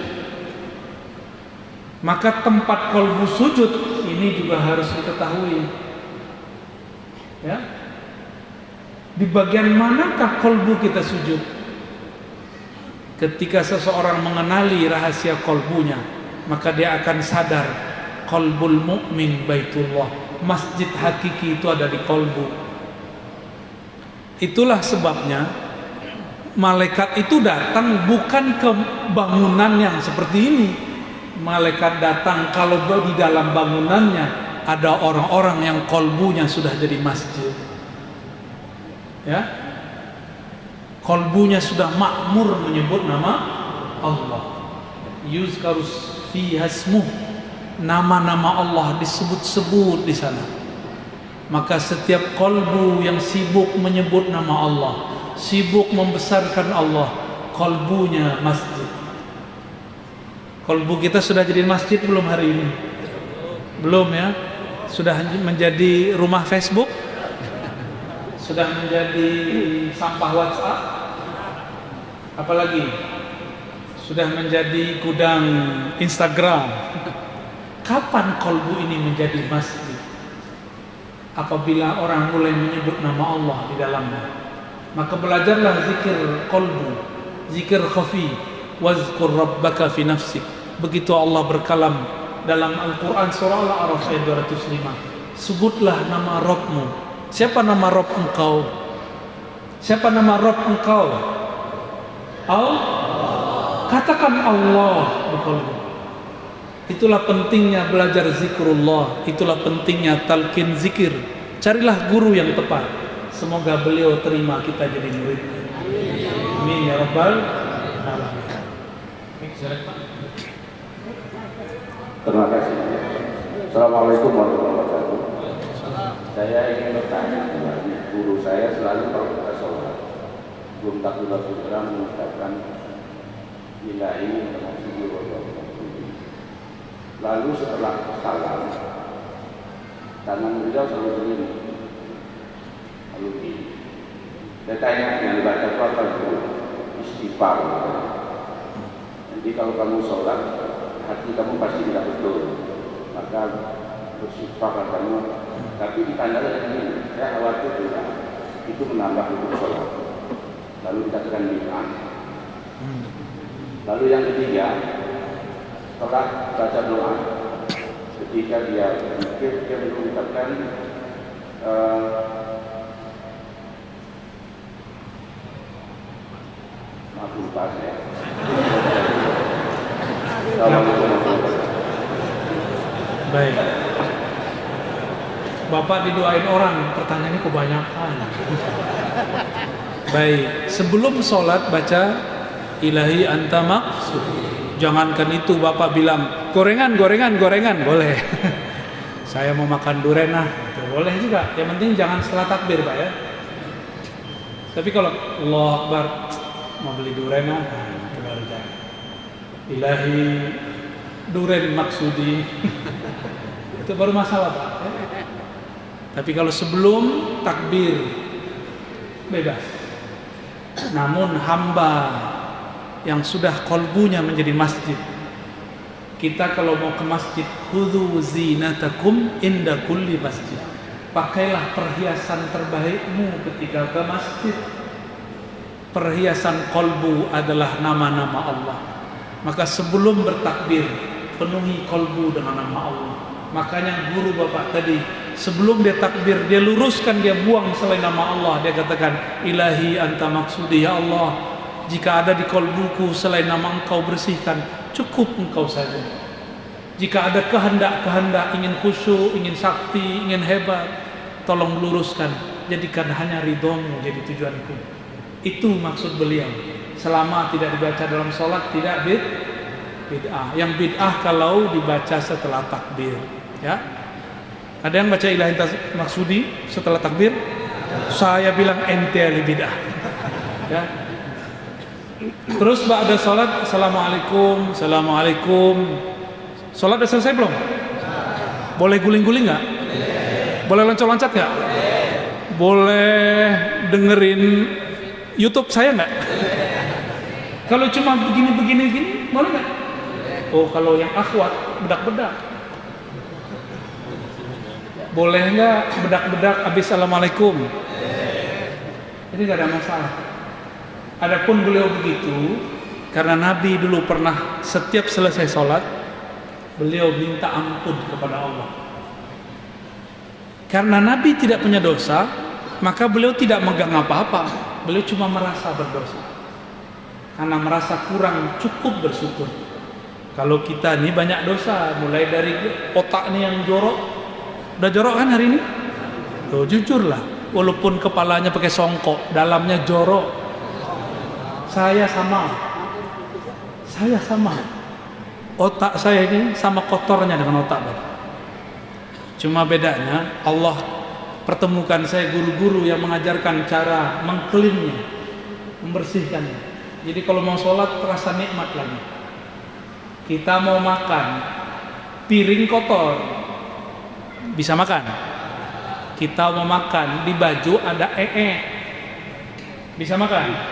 Maka tempat kolbu sujud ini juga harus diketahui. Ya. Di bagian manakah kolbu kita sujud? Ketika seseorang mengenali rahasia kolbunya, maka dia akan sadar kolbul mukmin baitullah. Masjid hakiki itu ada di kolbu. Itulah sebabnya malaikat itu datang bukan ke bangunan yang seperti ini. Malaikat datang kalau di dalam bangunannya ada orang-orang yang kolbunya sudah jadi masjid. Ya, kolbunya sudah makmur menyebut nama Allah. Yuzkarus fi hasmuh, nama-nama Allah disebut-sebut di sana. Maka setiap kolbu yang sibuk menyebut nama Allah, sibuk membesarkan Allah, kolbunya masjid. Kolbu kita sudah jadi masjid belum hari ini? Belum ya? Sudah menjadi rumah Facebook? Sudah menjadi sampah WhatsApp? Apalagi? Sudah menjadi gudang Instagram. Kapan kolbu ini menjadi masjid? Apabila orang mulai menyebut nama Allah di dalamnya. Maka belajarlah zikir kolbu, zikir khafi, wazkur rabbaka fi nafsik. Begitu Allah berkalam dalam Al-Quran surah Al-A'raf ayat 205. Sebutlah nama Rabbmu. Siapa nama Rabb engkau? Siapa nama Rabb engkau? Allah. Katakan Allah berkolbu. Itulah pentingnya belajar zikrullah. Itulah pentingnya talqin zikir. Carilah guru yang tepat. Semoga beliau terima kita jadi murid. Amin ya rabbal alamin. Terima kasih. Assalamualaikum warahmatullahi wabarakatuh. Saya ingin bertanya, guru saya selalu kalau kita sholat belum takbiratul ihram mengucapkan ilahi maksudi wa maksudi. Lalu setelah salam tangan beliau selalu begini, lalu ini. Saya tanya yang dibaca itu apa itu? Istighfar. Jadi kalau kamu sholat hati kamu pasti tidak betul, maka bersifat kamu. Tapi ditanya ini, saya khawatir juga itu menambah hukum sholat. Lalu dikatakan bid'ah. Lalu yang ketiga, setelah baca doa, ketika dia berpikir, dia mengucapkan maaf lupa saya. Baik. Bapak didoain orang, pertanyaannya kebanyakan. Baik, sebelum sholat baca ilahi anta maksud. Jangankan itu Bapak bilang gorengan, boleh. Saya mau makan durian boleh juga. Yang penting jangan setelah takbir Pak ya. Tapi kalau Allah Akbar mau beli durian itu baru jangan. Ilahi durian maksudi. Itu baru masalah Pak ya. Tapi kalau sebelum takbir bebas. Namun hamba yang sudah kolbunya menjadi masjid, kita kalau mau ke masjid, khudhu zinatakum inda kulli masjid. Pakailah perhiasan terbaikmu ketika ke masjid. Perhiasan kolbu adalah nama-nama Allah. Maka sebelum bertakbir, penuhi kolbu dengan nama Allah. Makanya guru Bapak tadi, sebelum dia takbir, dia luruskan, dia buang selain nama Allah. Dia katakan, ilahi anta maksudi, ya Allah, jika ada di kolbuku selain nama engkau bersihkan, cukup engkau saja. Jika ada kehendak-kehendak, ingin khusyuk, ingin sakti, ingin hebat, tolong luruskan, jadikan hanya ridhomu jadi tujuanku. Itu maksud beliau. Selama tidak dibaca dalam sholat, tidak bid'ah. Yang bid'ah kalau dibaca setelah takbir. Ya, ada yang baca ilahi maksudi setelah takbir? Saya bilang ente ahli bid'ah. Ya. Terus ba'da salat, assalamualaikum, assalamualaikum. Salat udah selesai belum? Boleh guling-guling nggak? Boleh loncat-loncat nggak? Boleh dengerin YouTube saya nggak? Kalau cuma begini-begini gini, boleh nggak? Oh, kalau yang akhwat bedak-bedak. Boleh nggak bedak-bedak habis assalamualaikum? Ini nggak ada masalah. Adapun beliau begitu, karena Nabi dulu pernah setiap selesai sholat, beliau minta ampun kepada Allah. Karena Nabi tidak punya dosa, maka beliau tidak megang apa-apa. Beliau cuma merasa berdosa. Karena merasa kurang cukup bersyukur. Kalau kita ini banyak dosa, mulai dari otak nih yang jorok. Udah jorok kan hari ini? Tuh, jujurlah, walaupun kepalanya pakai songkok, dalamnya jorok. Saya sama. Otak saya ini sama kotornya dengan otak Bapak. Cuma bedanya Allah pertemukan saya guru-guru yang mengajarkan cara mengcleannya, membersihkannya. Jadi kalau mau sholat terasa nikmat lagi. Kita mau makan, piring kotor, bisa makan. Kita mau makan, di baju ada bisa makan.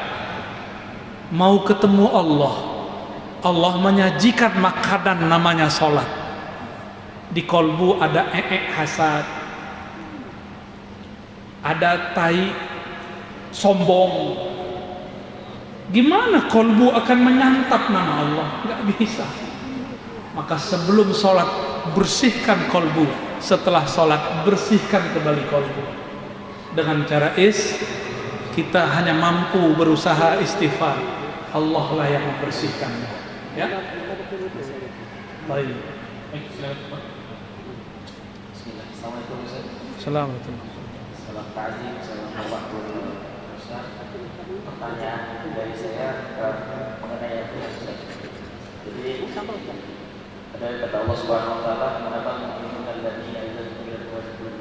Mau ketemu Allah, Allah menyajikan makanan namanya sholat. Di kolbu ada hasad, ada tai sombong. Gimana kolbu akan menyantap nama Allah? Gak bisa. Maka sebelum sholat bersihkan kolbu, setelah sholat bersihkan kembali kolbu. Dengan cara kita hanya mampu berusaha istighfar. Allah lah yang membersihkannya. Ya. Baik. Bismillah. Assalamualaikum Ustaz. Assalamualaikum. Salam ta'zim, salam hormat Ustaz. Pertanyaan dari saya mengenai ayat ini Ustaz. Jadi ada kata Allah Subhanahu wa taala, "Menapa menginginkan ladina idza dzukira wajibun."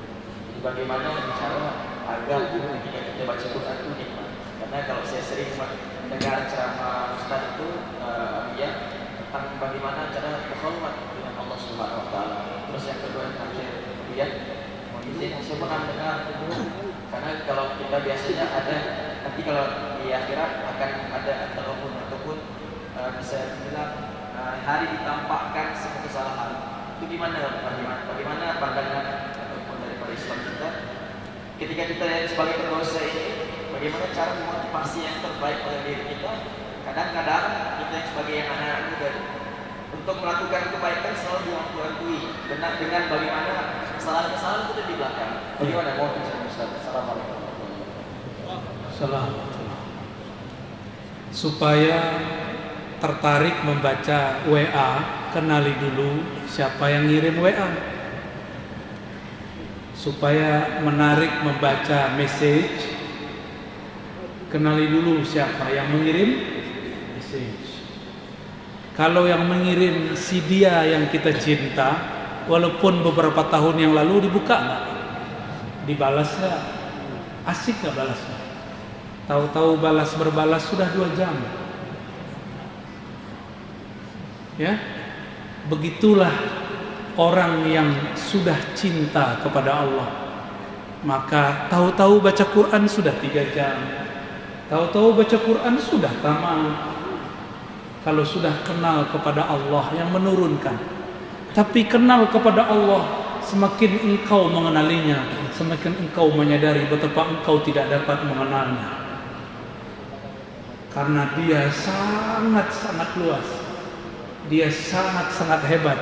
Jadi bagaimana cara agar ketika kita baca Quran itu nikmat? Karena kalau saya sering mendengar ceramah Ustaz itu tentang bagaimana cara berkhulwat dengan Allah Subhanahu wa taala. Terus yang kedua yang terakhir, kemudian saya pernah mendengar karena kalau kita biasanya ada nanti kalau di akhirat akan ada ataupun bisa bilang hari ditampakkan semua kesalahan. Itu bagaimana pandangan ataupun daripada Islam kita ketika kita sebagai pendosa ini, bagaimana cara memotivasi yang terbaik pada diri kita? Kadang-kadang kita yang sebagai anak muda untuk melakukan kebaikan selalu dilakukan dengan bagaimana kesalahan-kesalahan itu di belakang. Bagaimana mau bicara Ustaz? Assalamualaikum. Supaya tertarik membaca WA, kenali dulu siapa yang ngirim WA. Supaya menarik membaca message, kenali dulu siapa yang mengirim message. Kalau yang mengirim si dia yang kita cinta, walaupun beberapa tahun yang lalu dibuka nggak, dibalas nggak, asik nggak balasnya. Tahu-tahu berbalas sudah 2 jam. Ya, begitulah orang yang sudah cinta kepada Allah. Maka tahu-tahu baca Quran sudah 3 jam. Tahu-tahu baca Quran sudah tamat. Kalau sudah kenal kepada Allah yang menurunkan. Tapi kenal kepada Allah, semakin engkau mengenalinya, semakin engkau menyadari betapa engkau tidak dapat mengenalnya. Karena dia sangat-sangat luas. Dia sangat-sangat hebat.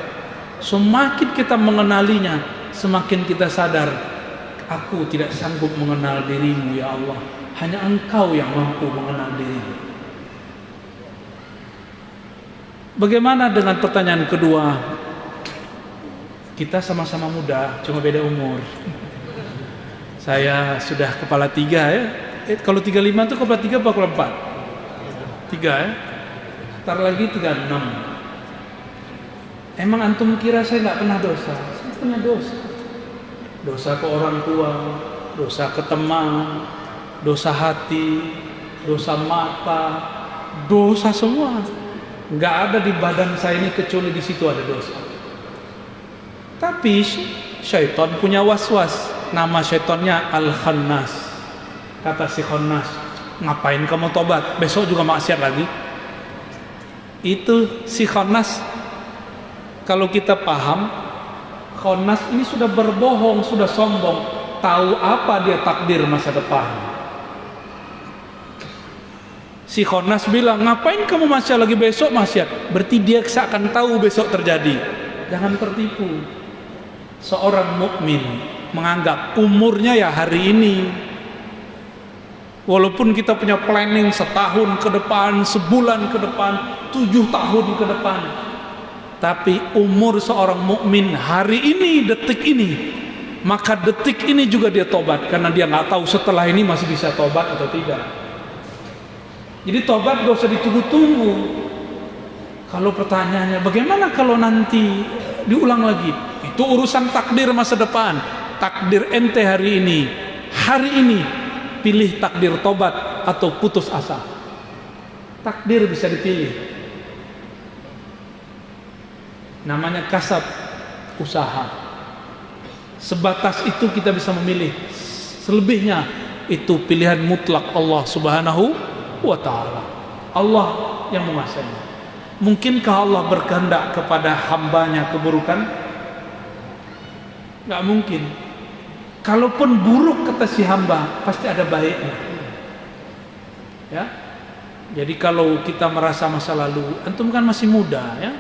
Semakin kita mengenalinya, semakin kita sadar, aku tidak sanggup mengenal dirimu ya Allah. Hanya engkau yang mampu mengenal dirimu. Bagaimana dengan pertanyaan kedua? Kita sama-sama muda, cuma beda umur. Saya sudah kepala 3 ya. Kalau 35 itu kepala 3 apa kepala 4? 3 ya. Ntar lagi 36. Emang antum kira saya nggak pernah dosa? Saya pernah dosa. Dosa ke orang tua, dosa ke teman, dosa hati, dosa mata, dosa semua. Nggak ada di badan saya ini kecuali di situ ada dosa. Tapi syaitan punya was-was. Nama syaitannya Al-Khannas. Kata si Khannas, ngapain kamu tobat? Besok juga maksiat lagi. Itu si Khannas. Kalau kita paham, Khannas ini sudah berbohong, sudah sombong. Tahu apa dia takdir masa depan. Si Khannas bilang, ngapain kamu maksiat lagi, besok maksiat? Berarti dia seakan tahu besok terjadi. Jangan tertipu. Seorang mukmin menganggap umurnya ya hari ini. Walaupun kita punya planning setahun ke depan, sebulan ke depan, 7 tahun ke depan, tapi umur seorang mukmin hari ini, detik ini, maka detik ini juga dia tobat, karena dia nggak tahu setelah ini masih bisa tobat atau tidak. Jadi tobat gak usah ditunggu-tunggu. Kalau pertanyaannya bagaimana kalau nanti diulang lagi, itu urusan takdir masa depan. Takdir ente hari ini pilih takdir tobat atau putus asa. Takdir bisa dipilih. Namanya kasab, usaha. Sebatas itu kita bisa memilih. Selebihnya itu pilihan mutlak Allah Subhanahu wa ta'ala. Allah yang menguasai. Mungkinkah Allah berkehendak kepada hambanya keburukan? Gak mungkin. Kalaupun buruk kata si hamba, pasti ada baiknya. Ya. Jadi kalau kita merasa masa lalu, antum kan masih muda ya.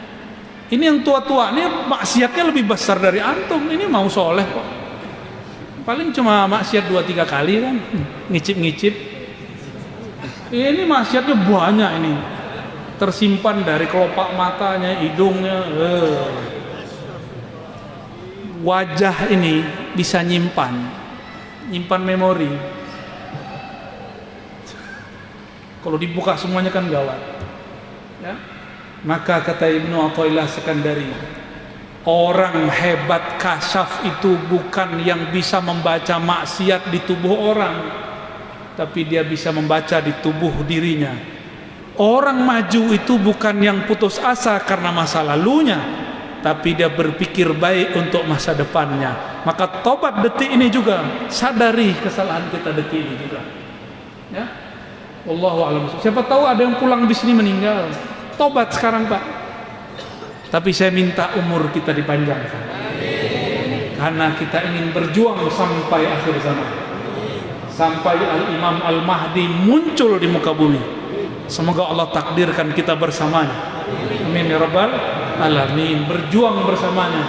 Ini yang tua-tua ini maksiatnya lebih besar dari antum. Ini mau soleh kok. Paling cuma maksiat 2-3 kali kan, ngicip-ngicip. Ini maksiatnya banyak ini. Tersimpan dari kelopak matanya, hidungnya. Wajah ini bisa nyimpan memori. Kalau dibuka semuanya kan gawat. Ya? Maka kata Ibnu Athaillah Sekandari, orang hebat kasyaf itu bukan yang bisa membaca maksiat di tubuh orang, tapi dia bisa membaca di tubuh dirinya. Orang maju itu bukan yang putus asa karena masa lalunya, tapi dia berpikir baik untuk masa depannya. Maka tobat detik ini juga, sadari kesalahan kita detik ini juga. Ya, wallahu a'lam. Siapa tahu ada yang pulang di sini meninggal. Tobat sekarang Pak. Tapi saya minta umur kita dipanjangkan. Karena kita ingin berjuang sampai akhir zaman. Sampai Al-Imam Al-Mahdi muncul di muka bumi. Semoga Allah takdirkan kita bersamanya. Amin ya rabbal alamin. Berjuang bersamanya,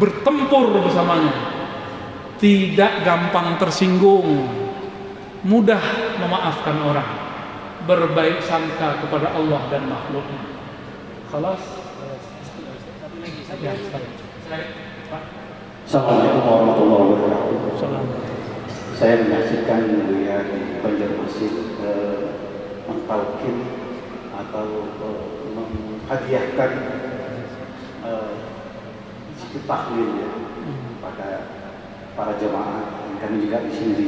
bertempur bersamanya. Tidak gampang tersinggung, mudah memaafkan orang, berbaik sangka kepada Allah dan makhluknya. Khalas. Ya, Assalamualaikum warahmatullahi wabarakatuh. Assalamualaikum. Saya menyaksikan beliau di Banjarmasin mentalkin atau menghadiahkan zikir tahlil ya pada para jemaah. Kami juga di sini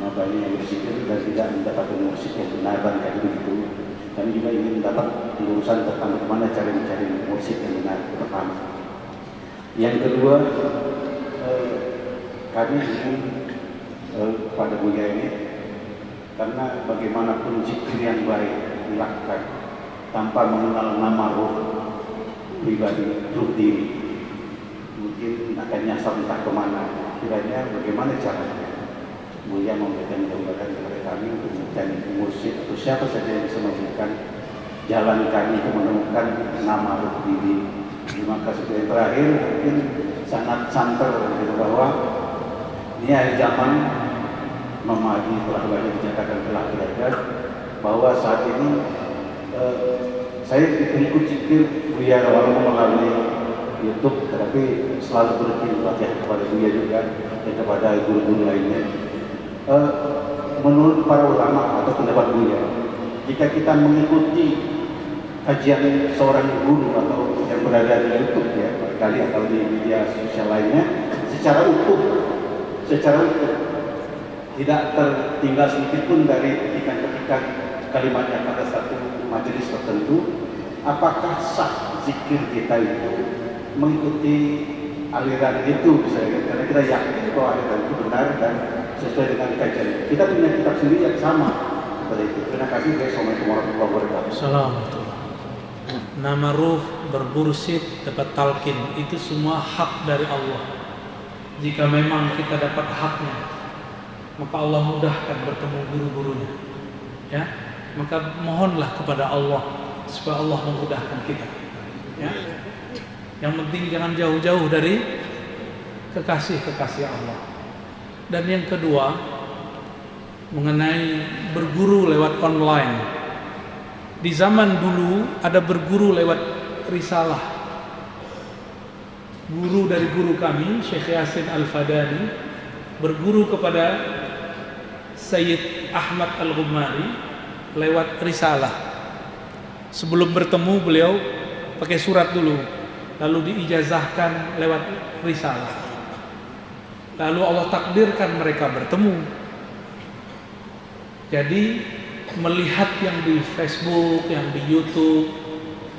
banyak yang berzikir dan tidak mendapatkan musik yang benar dan kayak begitu. Kami juga ingin mendapat urusan tentang bagaimana cara mencari musik yang benar itu pertama. Yang kedua, kami ingin pada Buya ini, karena bagaimanapun zikir yang baik dilakukan tanpa mengenal nama roh pribadi, roh diri, mungkin akan nyasar entah kemana. Kiranya bagaimana caranya Buya memberikan jawaban kepada kami untuk mencari musik atau siapa saja yang bisa memberikan jalan kami untuk menemukan nama roh diri. Terima kasih. Yang terakhir mungkin sangat santer gitu, bahwa ini akhir zaman memahami telah banyak dinyatakan telah belajar bahwa saat ini saya ikut zikir Buya walaupun melalui YouTube, tetapi selalu berkirim pelatihan kepada Buya juga dan kepada guru-guru lainnya. Menurut para ulama atau pendapat Buya, jika kita mengikuti kajian seorang guru atau yang berada di YouTube ya, barangkali atau di media sosial lainnya secara utuh, secara utuh, tidak tertinggal sedikit pun dari ketikan-ketikan kalimatnya pada satu majelis tertentu. Apakah sah zikir kita itu mengikuti aliran itu, misalnya, karena kita yakin bahwa aliran itu benar dan sesuai dengan kajian. Kita punya kitab sendiri yang sama seperti itu. Terima kasih. Assalamualaikum warahmatullahi wabarakatuh. Assalamualaikum. Nama ruh, berbursid, dapat talqin, itu semua hak dari Allah. Jika memang kita dapat haknya, maka Allah mudahkan bertemu guru-gurunya. Ya, maka mohonlah kepada Allah supaya Allah memudahkan kita. Ya, yang penting jangan jauh-jauh dari kekasih-kekasih Allah. Dan yang kedua, mengenai berguru lewat online. Di zaman dulu ada berguru lewat risalah. Guru dari guru kami, Syekh Yasin Al-Fadani, berguru kepada Sayyid Ahmad Al-Ghumari lewat risalah. Sebelum bertemu beliau pakai surat dulu, lalu diijazahkan lewat risalah. Lalu Allah takdirkan mereka bertemu. Jadi melihat yang di Facebook, yang di YouTube,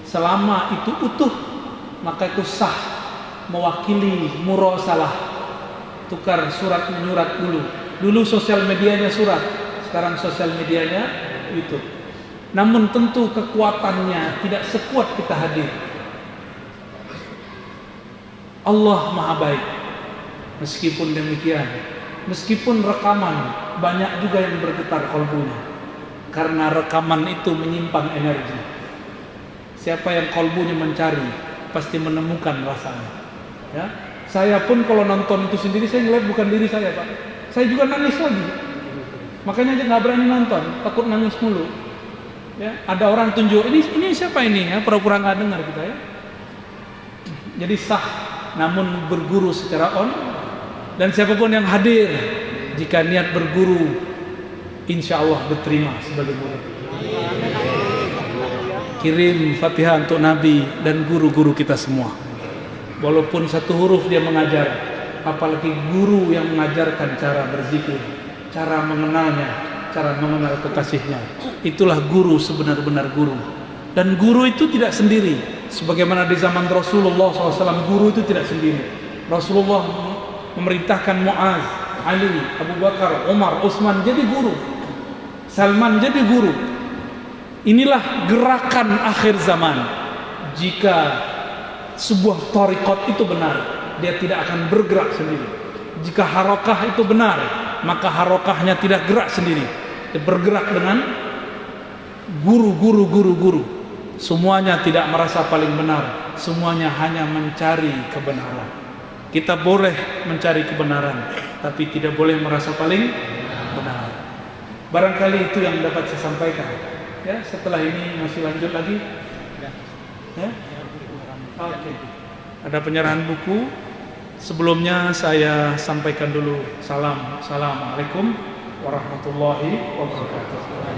selama itu utuh, maka itu sah mewakili murasalah, tukar surat menyurat dulu. Dulu sosial medianya surat, sekarang sosial medianya YouTube. Namun tentu kekuatannya tidak sekuat kita hadir. Allah Maha Baik. Meskipun demikian, meskipun rekaman, banyak juga yang bergetar kalbunya, karena rekaman itu menyimpan energi. Siapa yang kalbunya mencari, pasti menemukan rasanya. Ya, saya pun kalau nonton itu sendiri, saya ngeliat bukan diri saya, Pak. Saya juga nangis lagi. Makanya aja nggak berani nonton, takut nangis mulu. Ya, ada orang tunjuk, ini siapa ini? Ya, pura-pura nggak dengar kita ya. Jadi sah, namun berguru secara dan siapapun yang hadir, jika niat berguru, insya Allah diterima sebagai murid. Kirim Fatihah untuk Nabi dan guru-guru kita semua. Walaupun satu huruf dia mengajar, apalagi guru yang mengajarkan cara berzikir, cara mengenalnya, cara mengenal kekasihnya. Itulah guru, sebenar-benar guru. Dan guru itu tidak sendiri. Sebagaimana di zaman Rasulullah SAW, guru itu tidak sendiri. Rasulullah memerintahkan Muaz, Ali, Abu Bakar, Umar, Utsman jadi guru, Salman jadi guru. Inilah gerakan akhir zaman. Jika sebuah thariqat itu benar, dia tidak akan bergerak sendiri. Jika harokah itu benar, maka harokahnya tidak gerak sendiri, dia bergerak dengan guru. Semuanya tidak merasa paling benar, semuanya hanya mencari kebenaran. Kita boleh mencari kebenaran, tapi tidak boleh merasa paling benar. Barangkali itu yang dapat saya sampaikan. Ya, setelah ini masih lanjut lagi. Ya? Oke. Ada penyerahan buku. Sebelumnya saya sampaikan dulu salam. Assalamualaikum warahmatullahi wabarakatuh.